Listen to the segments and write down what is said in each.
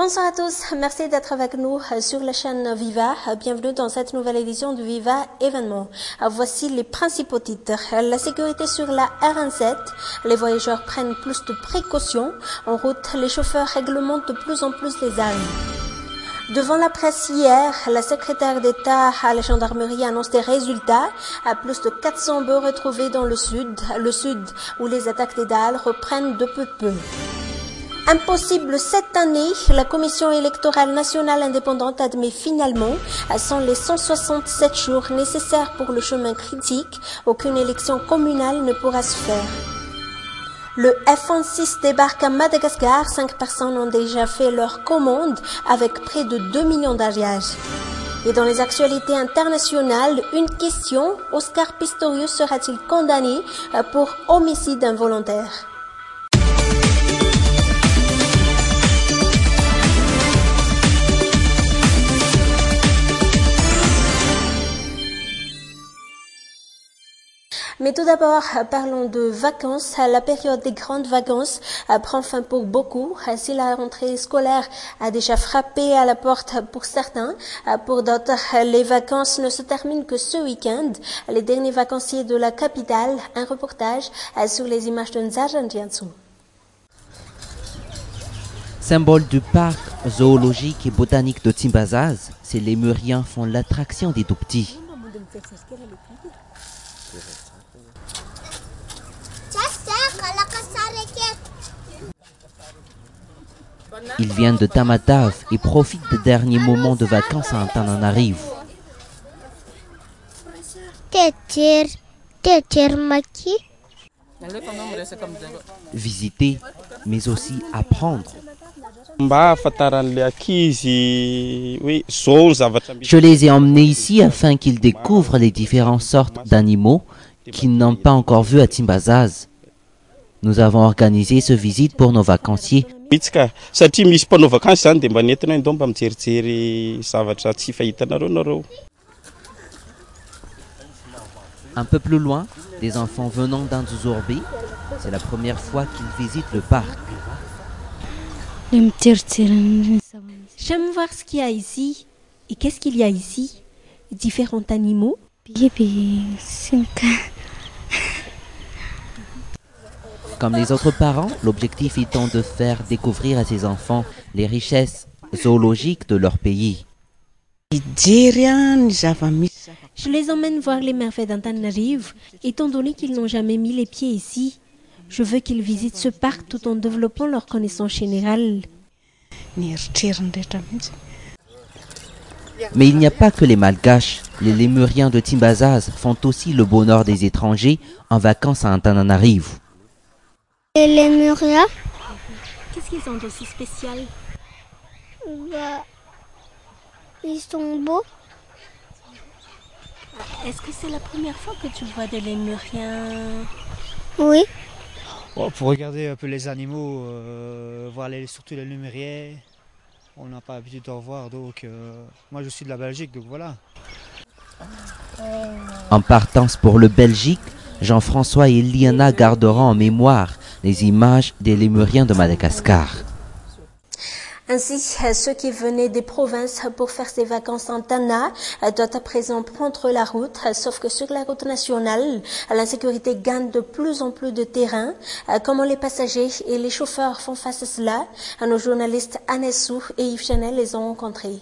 Bonsoir à tous, merci d'être avec nous sur la chaîne Viva. Bienvenue dans cette nouvelle édition du Viva événement. Voici les principaux titres. La sécurité sur la RN7, les voyageurs prennent plus de précautions. En route, les chauffeurs réglementent de plus en plus les armes. Devant la presse hier, la secrétaire d'État à la gendarmerie annonce des résultats. Plus de 400 bœufs retrouvés dans le sud où les attaques des dalles reprennent depuis peu. Impossible cette année, la Commission électorale nationale indépendante admet finalement, sans les 167 jours nécessaires pour le chemin critique, aucune élection communale ne pourra se faire. Le F-16 débarque à Madagascar. 5 personnes ont déjà fait leur commande avec près de 2 millions d'ariages. Et dans les actualités internationales, une question, Oscar Pistorius sera-t-il condamné pour homicide involontaire? Mais tout d'abord, parlons de vacances. La période des grandes vacances prend fin pour beaucoup. Si la rentrée scolaire a déjà frappé à la porte pour certains, pour d'autres, les vacances ne se terminent que ce week-end. Les derniers vacanciers de la capitale, un reportage sur les images de Nzarjan Jiansu. Symbole du parc zoologique et botanique de Timbazaz, ces lémuriens font l'attraction des tout-petits. Ils viennent de Tamatave et profitent des derniers moments de vacances à Antananarivo. Visiter, mais aussi apprendre. Je les ai emmenés ici afin qu'ils découvrent les différentes sortes d'animaux qu'ils n'ont pas encore vus à Timbazaz. Nous avons organisé ce visite pour nos vacanciers. Un peu plus loin, des enfants venant d'Anzuzorbe, c'est la première fois qu'ils visitent le parc. J'aime voir ce qu'il y a ici. Et qu'est-ce qu'il y a ici? Différents animaux? Comme les autres parents, l'objectif étant de faire découvrir à ces enfants les richesses zoologiques de leur pays. Je les emmène voir les merveilles d'Antananarivo, étant donné qu'ils n'ont jamais mis les pieds ici. Je veux qu'ils visitent ce parc tout en développant leur connaissance générale. Mais il n'y a pas que les Malgaches. Les lémuriens de Timbazaz font aussi le bonheur des étrangers en vacances à Antananarivo. Les lémuriens, Qu'est-ce qu'ils ont d'aussi spécial? ils sont beaux. Est-ce que c'est la première fois que tu vois des lémuriens? Oui. Bon, pour regarder un peu les animaux, voir surtout les lémuriens, on n'a pas l'habitude d'en voir, donc moi je suis de la Belgique, donc voilà. En partance pour le Belgique, Jean-François et Liana garderont en mémoire les images des lémuriens de Madagascar. Ainsi, ceux qui venaient des provinces pour faire ses vacances en Tana doivent à présent prendre la route, sauf que sur la route nationale, l'insécurité gagne de plus en plus de terrain. Comment les passagers et les chauffeurs font face à cela? Nos journalistes Anessou et Yves Chanel les ont rencontrés.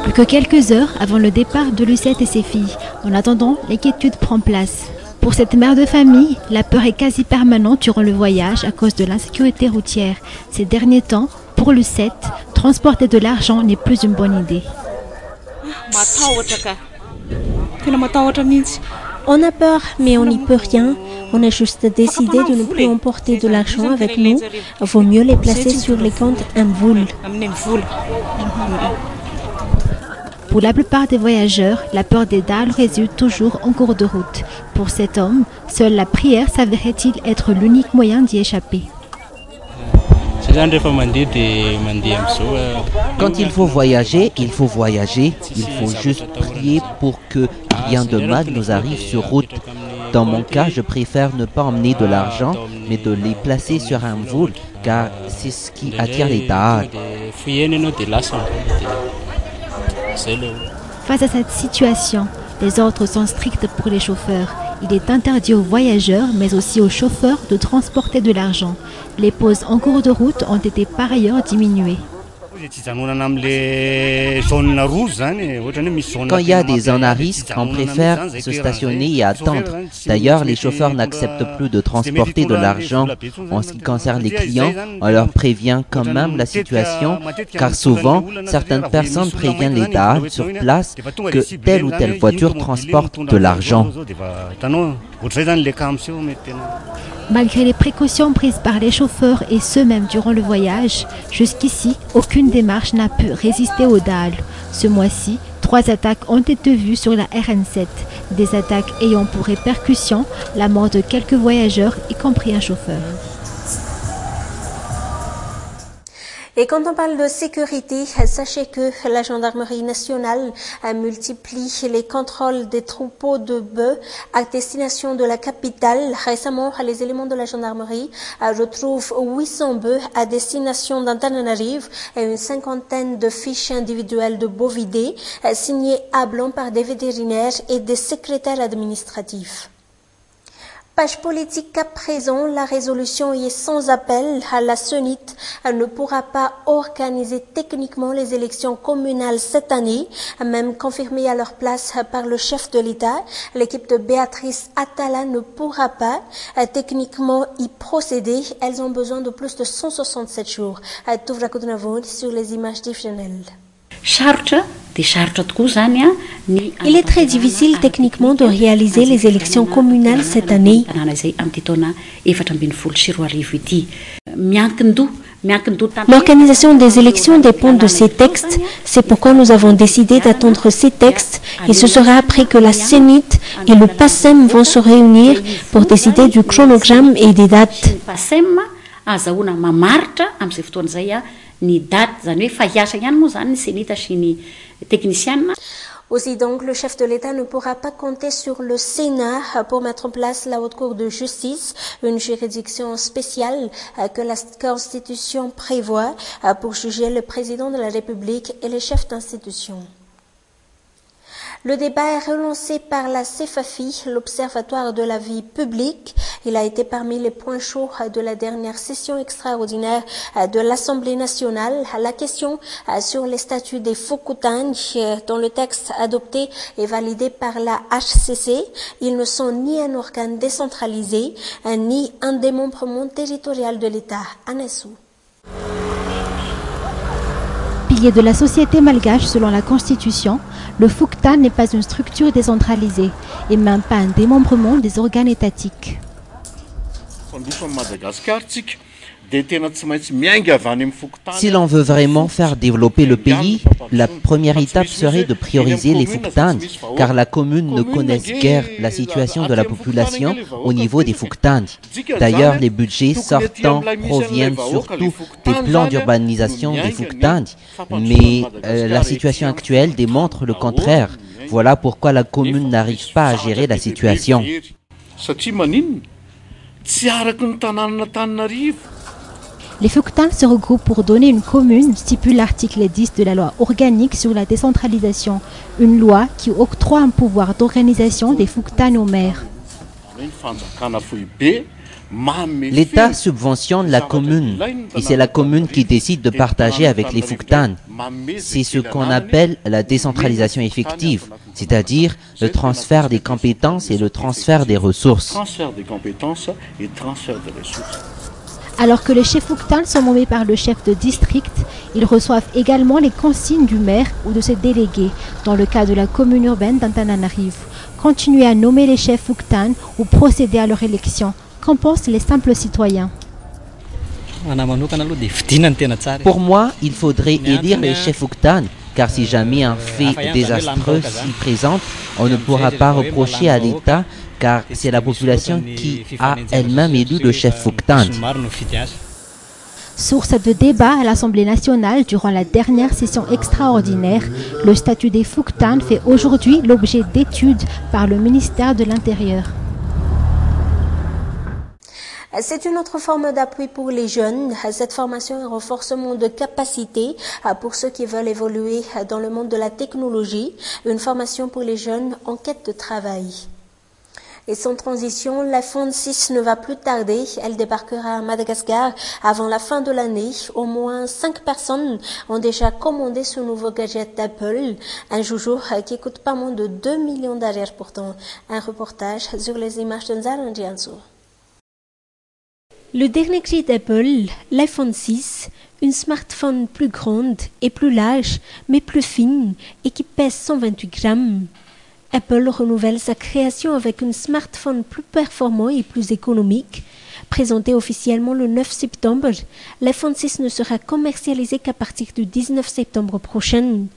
Plus que quelques heures avant le départ de Lucette et ses filles. En attendant, l'inquiétude prend place. Pour cette mère de famille, la peur est quasi permanente durant le voyage à cause de l'insécurité routière. Ces derniers temps, pour Lucette, transporter de l'argent n'est plus une bonne idée. On a peur, mais on n'y peut rien. On a juste décidé de ne plus emporter de l'argent avec nous. Il vaut mieux les placer sur les comptes Mvoul. Pour la plupart des voyageurs, la peur des dalles réside toujours en cours de route. Pour cet homme, seule la prière s'avérait-il être l'unique moyen d'y échapper. Quand il faut voyager, il faut voyager. Il faut juste prier pour que rien de mal nous arrive sur route. Dans mon cas, je préfère ne pas emmener de l'argent mais de les placer sur un vol, car c'est ce qui attire les Daad. Face à cette situation, les ordres sont stricts pour les chauffeurs. Il est interdit aux voyageurs, mais aussi aux chauffeurs, de transporter de l'argent. Les pauses en cours de route ont été par ailleurs diminuées. Quand il y a des zones à risque, on préfère se stationner et attendre. D'ailleurs, les chauffeurs n'acceptent plus de transporter de l'argent. En ce qui concerne les clients, on leur prévient quand même la situation, car souvent, certaines personnes préviennent les Daad sur place que telle ou telle voiture transporte de l'argent. Malgré les précautions prises par les chauffeurs et ceux même durant le voyage, jusqu'ici, aucune démarche n'a pu résister aux Daad. Ce mois-ci, 3 attaques ont été vues sur la RN7, des attaques ayant pour répercussion la mort de quelques voyageurs, y compris un chauffeur. Et quand on parle de sécurité, sachez que la gendarmerie nationale multiplie les contrôles des troupeaux de bœufs à destination de la capitale. Récemment, les éléments de la gendarmerie retrouvent 800 bœufs à destination d'Antananarive et une 50aine de fiches individuelles de bovidés signées à blanc par des vétérinaires et des secrétaires administratifs. Page politique à présent, la résolution y est sans appel. La CENIT ne pourra pas organiser techniquement les élections communales cette année, même confirmées à leur place par le chef de l'État. L'équipe de Béatrice Attala ne pourra pas techniquement y procéder. Elles ont besoin de plus de 167 jours. Touvra Koudnavoud sur les images diffusionnelles. Il est très difficile techniquement de réaliser les élections communales cette année. L'organisation des élections dépend de ces textes. C'est pourquoi nous avons décidé d'attendre ces textes et ce sera après que la CENIT et le PASEM vont se réunir pour décider du chronogramme et des dates. Aussi donc, le chef de l'État ne pourra pas compter sur le Sénat pour mettre en place la Haute Cour de justice, une juridiction spéciale que la Constitution prévoit pour juger le président de la République et les chefs d'institution. Le débat est relancé par la CEFAFI, l'Observatoire de la vie publique. Il a été parmi les points chauds de la dernière session extraordinaire de l'Assemblée nationale. La question sur les statuts des Fokutang, dont le texte adopté est validé par la HCC. Ils ne sont ni un organe décentralisé, ni un démembrement territorial de l'État. Anessou. Pilier de la société malgache selon la Constitution, le Fuktan n'est pas une structure décentralisée et même pas un démembrement des organes étatiques. Si l'on veut vraiment faire développer le pays, la première étape serait de prioriser les Fuktan, car la commune ne connaît guère la situation de la population au niveau des Fuktan. D'ailleurs, les budgets sortants proviennent surtout des plans d'urbanisation des Fuktan, mais la situation actuelle démontre le contraire. Voilà pourquoi la commune n'arrive pas à gérer la situation. Les Fuktan se regroupent pour donner une commune, stipule l'article 10 de la loi organique sur la décentralisation, une loi qui octroie un pouvoir d'organisation des Fuktan aux maires. L'État subventionne la commune et c'est la commune qui décide de partager avec les Fuktan. C'est ce qu'on appelle la décentralisation effective, c'est-à-dire le transfert des compétences et le transfert des ressources. Alors que les chefs Fuktan sont nommés par le chef de district, ils reçoivent également les consignes du maire ou de ses délégués, dans le cas de la commune urbaine d'Antananarive. Continuer à nommer les chefs Fuktan ou procéder à leur élection. Qu'en pensent les simples citoyens? Pour moi, il faudrait élire les chefs Fuktan, car si jamais un fait désastreux s'y présente, on ne pourra pas reprocher à l'État, car c'est la population qui a elle-même élu le chef Fuktan. Source de débat à l'Assemblée nationale durant la dernière session extraordinaire, le statut des Fuktan fait aujourd'hui l'objet d'études par le ministère de l'Intérieur. C'est une autre forme d'appui pour les jeunes. Cette formation est un renforcement de capacité pour ceux qui veulent évoluer dans le monde de la technologie. Une formation pour les jeunes en quête de travail. Et sans transition, l'iPhone 6 ne va plus tarder. Elle débarquera à Madagascar avant la fin de l'année. Au moins 5 personnes ont déjà commandé ce nouveau gadget d'Apple. Un joujou qui coûte pas moins de 2 millions d'arières pourtant. Un reportage sur les images de Nzara Ndianzo. Le dernier cri d'Apple, l'iPhone 6, une smartphone plus grande et plus large, mais plus fine et qui pèse 128 grammes. Apple renouvelle sa création avec un smartphone plus performant et plus économique. Présenté officiellement le 9 septembre, l'iPhone 6 ne sera commercialisé qu'à partir du 19 septembre prochain.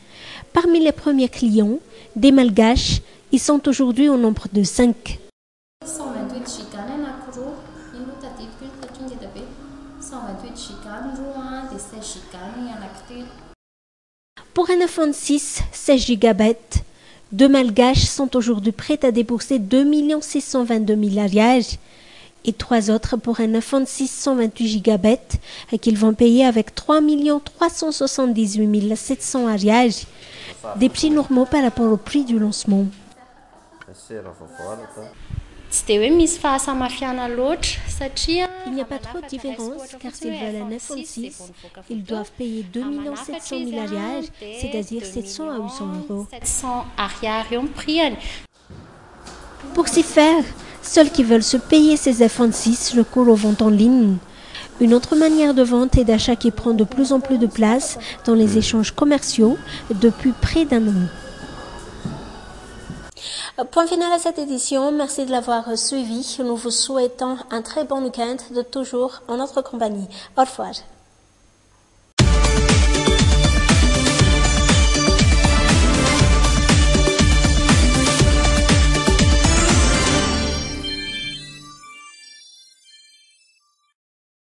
Parmi les premiers clients, des Malgaches, ils sont aujourd'hui au nombre de 5. Pour un iPhone 6, 16 Go, 2 Malgaches sont aujourd'hui prêts à débourser 2 622 000 arières et 3 autres pour un iPhone 6 128 Go qu'ils vont payer avec 3 378 700 arières, des prix normaux par rapport au prix du lancement. Il n'y a pas trop de différence car s'ils veulent un iPhone 6, ils doivent payer 2 700 000 arières, c'est-à-dire 700 à 800 euros. Pour s'y faire, ceux qui veulent se payer ces iPhone 6 recourent aux ventes en ligne. Une autre manière de vente et d'achat qui prend de plus en plus de place dans les échanges commerciaux depuis près d'un an. Point final à cette édition. Merci de l'avoir suivi. Nous vous souhaitons un très bon week-end de toujours en notre compagnie. Au revoir.